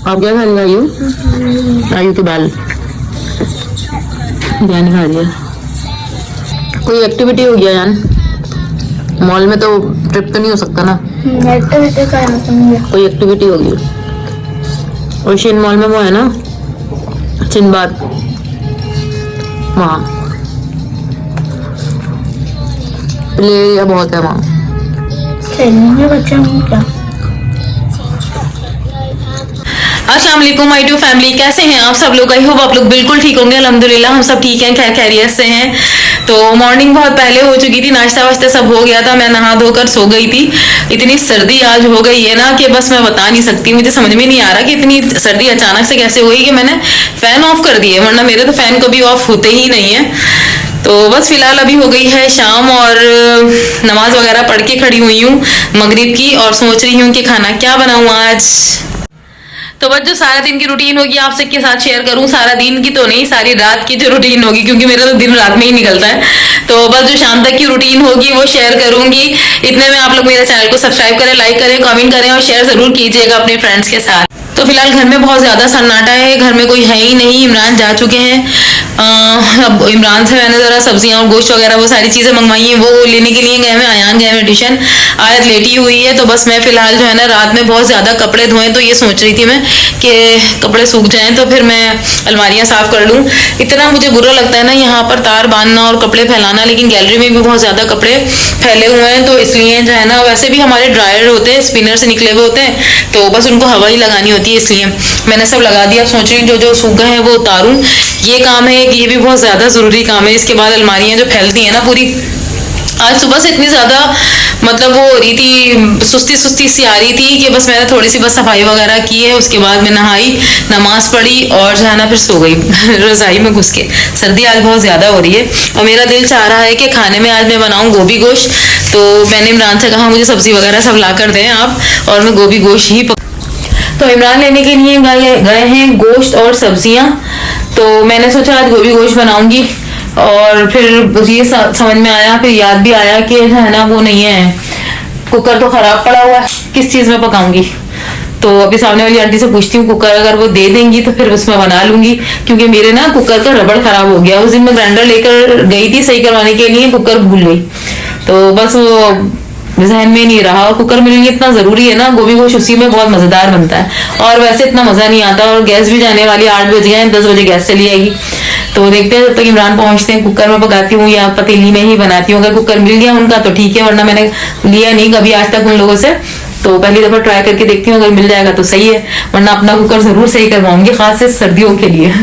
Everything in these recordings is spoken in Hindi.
आप क्या खा रही आयु? आयु की दाल जान खा रही है। कोई एक्टिविटी हो गया यान? मॉल में तो ट्रिप तो नहीं हो सकता ना, कोई एक्टिविटी होगी। ओशियन मॉल में वो है ना चिनबाद, वहाँ प्ले एरिया बहुत है वहाँ। खेलने बच्चा क्या? अस्सलाम वालेकुम माय टू फैमिली, कैसे हैं आप सब लोग? आई होप आप लोग बिल्कुल ठीक होंगे। अल्हम्दुलिल्लाह हम सब ठीक हैं, खैर खैरियत से हैं। तो मॉर्निंग बहुत पहले हो चुकी थी, नाश्ता वाश्ता सब हो गया था, मैं नहा धोकर सो गई थी। इतनी सर्दी आज हो गई है ना कि बस मैं बता नहीं सकती। मुझे समझ में नहीं आ रहा कि इतनी सर्दी अचानक से कैसे हुई कि मैंने फैन ऑफ कर दिए, वरना मेरे तो फैन कभी ऑफ होते ही नहीं है। तो बस फिलहाल अभी हो गई है शाम और नमाज वगैरह पढ़ के खड़ी हुई हूँ मगरिब की, और सोच रही हूँ कि खाना क्या बनाऊँ आज। तो बस जो सारा दिन की रूटीन होगी आप सबके साथ शेयर करूं। सारा दिन की तो नहीं, सारी रात की जो रूटीन होगी, क्योंकि मेरा तो दिन रात में ही निकलता है। तो बस जो शाम तक की रूटीन होगी वो शेयर करूंगी। इतने में आप लोग मेरे चैनल को सब्सक्राइब करें, लाइक करें, कमेंट करें और शेयर जरूर कीजिएगा अपने फ्रेंड्स के साथ। तो फिलहाल घर में बहुत ज्यादा सन्नाटा है, घर में कोई है ही नहीं। इमरान जा चुके हैं। अब इमरान से मैंने जरा सब्जियां और गोश्त वगैरह वो सारी चीजें मंगवाई हैं, वो लेने के लिए गए हैं। आयान गए हैं ट्यूशन, आयत लेटी हुई है। तो बस मैं फिलहाल जो है ना रात में बहुत ज्यादा कपड़े धोए, तो ये सोच रही थी मैं कि कपड़े सूख जाएं तो फिर मैं अलमारियां साफ कर लूं। इतना मुझे बुरा लगता है ना यहाँ पर तार बांधना और कपड़े फैलाना, लेकिन गैलरी में भी बहुत ज्यादा कपड़े फैले हुए हैं। तो इसलिए जो है ना, वैसे भी हमारे ड्रायर होते हैं, स्पिनर से निकले हुए होते हैं, तो बस उनको हवा ही लगानी होती है, इसलिए मैंने सब लगा दिया। सोच रही हूँ जो जो सूख गए हैं वो उतारूं। ये काम है, ये भी बहुत ज्यादा जरूरी काम है। इसके बाद अलमारियां जो फैलती है ना पूरी, आज सुबह से इतनी ज्यादा मतलब वो हो रही थी, सुस्ती सुस्ती सी आ रही थी कि बस मैंने थोड़ी सी बस सफाई वगैरह की है। उसके बाद मैं नहाई, नमाज पढ़ी और जो है ना फिर सो गई रजाई में घुस के। सर्दी आज बहुत ज्यादा हो रही है और मेरा दिल चाह रहा है कि खाने में आज मैं बनाऊं गोभी गोश्त। तो मैंने इमरान से कहा मुझे सब्जी वगैरह सब ला कर दें आप, और मैं गोभी गोश्त ही तो इमरान लेने के लिए गए हैं गोश्त और सब्जियां। तो मैंने सोचा आज गोभी गोश्त बनाऊंगी, और फिर ये समझ में आया, फिर याद भी आया कि है ना वो नहीं है, कुकर तो खराब पड़ा हुआ है, किस चीज में पकाऊंगी। तो अभी सामने वाली आंटी से पूछती हूँ, कुकर अगर वो दे देंगी तो फिर उसमें बना लूंगी, क्योंकि मेरे ना कुकर का रबड़ खराब हो गया। उस दिन मैं ग्राइंडर लेकर गई थी सही करवाने के लिए, कुकर भूल गई। तो बस वो जहन में नहीं रहा। कुकर मिलनी इतना जरूरी है ना, गोभी गोश्त उसी में बहुत मजेदार बनता है, और वैसे इतना मजा नहीं आता। और गैस भी जाने वाली, 8 बज गए हैं, 10 बजे गैस चली आएगी। तो देखते हैं जब तक इमरान पहुंचते हैं कुकर में पकाती हूँ या पतीली में ही बनाती हूँ। अगर कुकर मिल गया उनका तो ठीक है, वरना मैंने लिया नहीं कभी आज तक उन लोगों से, तो पहली दफा ट्राई करके देखती हूँ। अगर मिल जाएगा तो सही है, वरना अपना कुकर जरूर सही करवाऊंगी, खास से सर्दियों के लिए।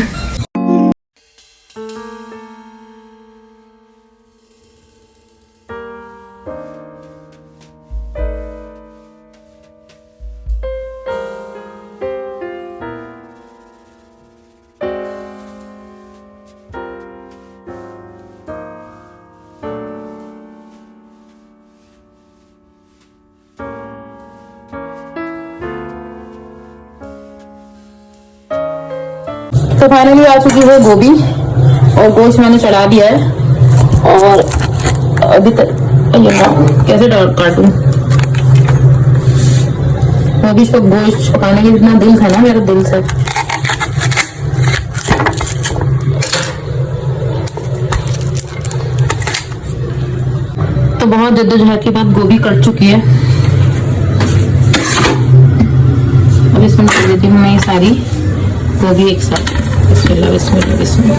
तो फाइनली आ चुकी है गोभी, और गोश्त मैंने चढ़ा दिया है। और अभी तक कैसे काटूं, अभी इसको गोश्त पकाने के इतना दिल था ना मेरा, दिल से। तो बहुत जद्दोजहद के बाद गोभी कट चुकी है। अब इसमें डाल देती हूँ मैं ये सारी गोभी एक साथ। बिस्मिल्लाह बिस्मिल्लाह बिस्मिल्लाह।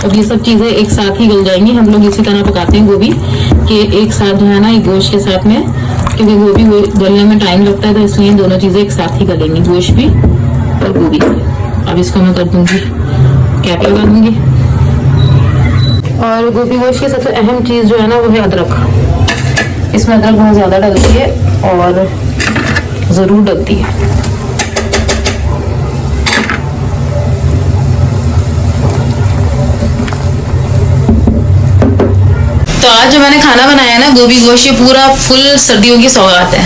अब ये सब चीजें एक साथ ही गल जाएंगी। हम लोग इसी तरह पकाते हैं गोभी कि एक साथ जो है ना एक गोश्त के साथ में, क्योंकि गोभी गलने में टाइम लगता है, तो इसलिए दोनों चीजें एक साथ ही गलेंगी, गोश्त भी और गोभी भी। अब इसको मैं कर दूंगी, कैप लगा दूंगी। और गोभी गोश्त की सबसे अहम चीज जो है ना वो है अदरक। इसमें अदरक बहुत ज्यादा डलती है और जरूर डलती है। तो आज जो मैंने खाना बनाया है ना गोभी गोश्त, ये पूरा फुल सर्दियों की सौगात है।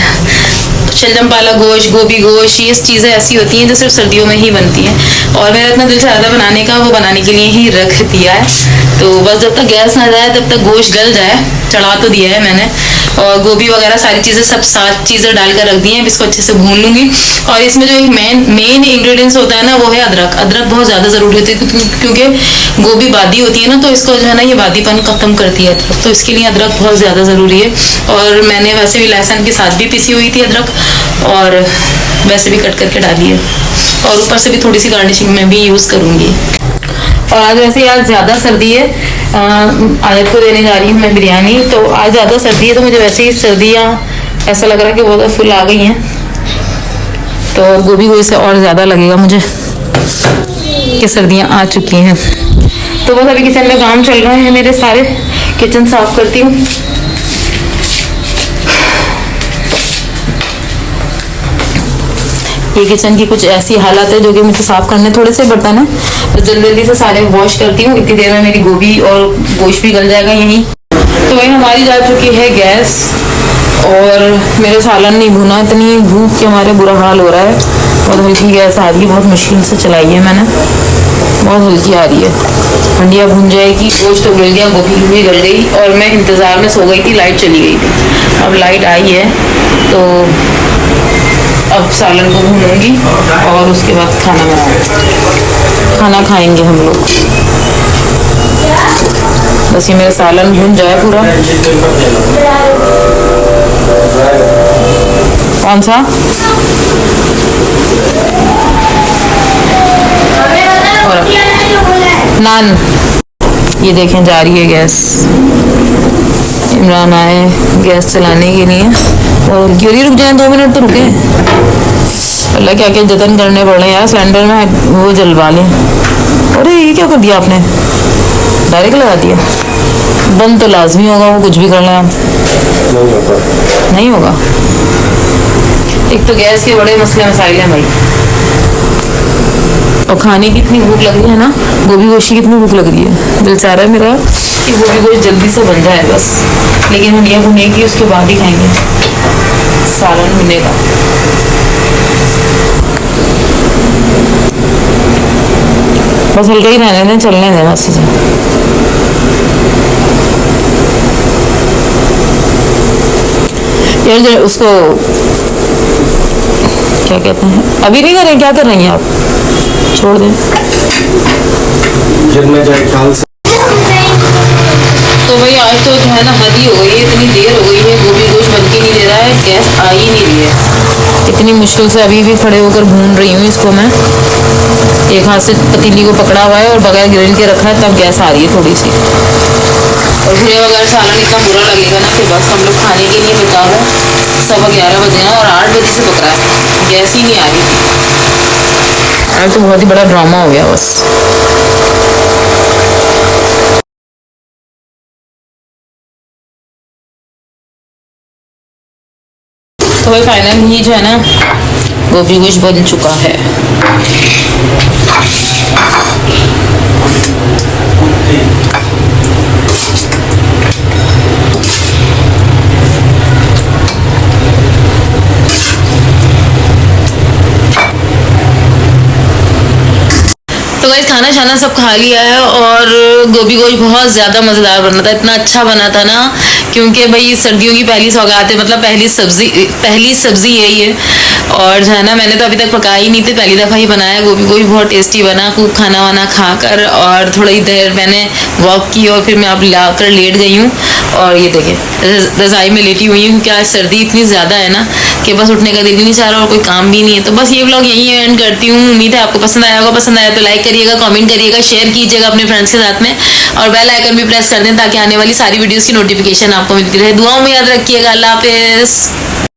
शलजम पालक गोश्त, गोभी गोश्त, ये चीज़ें ऐसी होती हैं जो सिर्फ सर्दियों में ही बनती हैं। और मेरा इतना दिल चाह रहा था बनाने का, वो बनाने के लिए ही रख दिया है। तो बस जब तक गैस ना जाए तब तक गोश्त गल जाए, चढ़ा तो दिया है मैंने, और गोभी वगैरह सारी चीज़ें सब 7 चीज़ें डालकर रख दी हैं। इसको अच्छे से भून लूँगी। और इसमें जो एक मेन इंग्रेडिएंट्स होता है ना, वो है अदरक। अदरक बहुत ज़्यादा ज़रूरी होती है क्योंकि गोभी बादी होती है ना, तो इसको जो है ना ये बादीपन खत्म करती है अदरक, तो इसके लिए अदरक बहुत ज़्यादा ज़रूरी है। और मैंने वैसे भी लहसुन के साथ भी पिसी हुई थी अदरक, और वैसे भी कट करके डाली है, और ऊपर से भी थोड़ी सी गार्निशिंग में भी यूज़ करूँगी। और आज वैसे आज ज़्यादा सर्दी है, आयत को देने जा रही हूँ मैं बिरयानी, तो आज ज़्यादा सर्दी है, तो मुझे वैसे ही सर्दियाँ ऐसा लग रहा है कि बहुत फुल आ गई हैं, तो गोभी को इससे और ज़्यादा लगेगा मुझे कि सर्दियाँ आ चुकी हैं। तो बस अभी किचन में काम चल रहे हैं मेरे सारे, किचन साफ करती हूँ। ये किचन की कुछ ऐसी हालत है जो कि मुझे साफ करने, थोड़े से बर्तन है तो जल्दी से सारे वॉश करती हूँ। इतनी देर में मेरी गोभी और गोश्त भी गल जाएगा यहीं। तो वही हमारी जा चुकी है गैस, और मेरे सालन नहीं भुना, इतनी भूख के हमारे बुरा हाल हो रहा है। बहुत हल्की गैस आ रही है, बहुत मुश्किल से चलाई है मैंने, बहुत हल्की आ रही है। हंडिया भून जाएगी, गोश्त तो गल गया, गोभी भी गल गई, और मैं इंतज़ार में सो गई थी, लाइट चली गई थी। अब लाइट आई है तो अब सालन को भूनूंगी और उसके बाद खाना बनाऊंगी, खाना खाएंगे हम लोग। बस ये मेरा सालन भून जाए पूरा। कौन सा? और नान। ये देखें जा रही है गैस, इमरान आए गैस चलाने के लिए, और क्यों रुक जाए 2 मिनट तो रुके। अल्लाह क्या क्या जतन करने पड़ रहे हैं यार, सिलेंडर में वो जलवा लें। अरे ये क्या कर दिया आपने, डायरेक्ट लगा दिया। बंद तो लाजमी होगा, वो कुछ भी कर लें आप, नहीं होगा। एक तो गैस के बड़े मसले मसाइल हैं भाई, और खाने की इतनी भूख लग रही है ना, गोभी गोश्त की कितनी भूख लग रही है। दिल चाह रहा है मेरा कि गोभी गोश्त जल्दी से बन जाए बस, लेकिन हंडिया भुनेगी उसके बाद ही खाएंगे सालन भुनेगा। बस हल्का ही रहने दें, चलने दें बस इसे। यार उसको क्या कहते हैं, अभी नहीं करें, क्या कर रही हैं आप, छोड़ दें। जब मैं जाए काल से तो भाई आज तो जो है ना हद ही हो गई है, इतनी देर हो गई है, गोभी गोश्त बन के नहीं दे रहा है, गैस आ ही नहीं रही है। इतनी मुश्किल से अभी भी खड़े होकर भून रही हूँ इसको मैं, एक हाथ से पतीली को पकड़ा हुआ है और बगैर ग्रिल के रखा है, तब गैस आ रही है थोड़ी सी। और भुने वगैरह सालन इतना बुरा लगेगा ना कि बस हम लोग खाने के लिए बेकार है। 11:15 बजे हैं और 8 बजे से पक रहा है, गैस ही नहीं आ रही। आज तो बहुत ही बड़ा ड्रामा हो गया बस। तो भाई फाइनल ये जो है ना गोभी गोश्त बन चुका है। तो भाई खाना शाना सब खा लिया है, और गोभी गोश्त बहुत ज़्यादा मज़ेदार बना था, इतना अच्छा बना था ना, क्योंकि भाई सर्दियों की पहली सौगात है, मतलब पहली सब्ज़ी यही है। और जो है ना मैंने तो अभी तक पकाई नहीं थी, पहली दफ़ा ही बनाया। गोभी गोश्त बहुत टेस्टी बना, खूब खाना वाना खाकर, और थोड़ी देर मैंने वॉक की और फिर मैं अब लाकर लेट गई हूँ। और ये देखें रज़ाई में लेटी हुई हूँ, क्योंकि आज सर्दी इतनी ज़्यादा है ना कि बस उठने का दिल ही नहीं चाह रहा और कोई काम भी नहीं है। तो बस ये व्लॉग यहीं एंड करती हूँ। उम्मीद है आपको पसंद आया होगा, पसंद आया तो लाइक करिएगा, कमेंट करिएगा, शेयर कीजिएगा अपने फ्रेंड्स के साथ में, और बेल आइकन भी प्रेस कर दें ताकि आने वाली सारी वीडियोस की नोटिफिकेशन आपको मिलती रहे। दुआओं में याद रखिएगा। अल्लाह हाफिज़।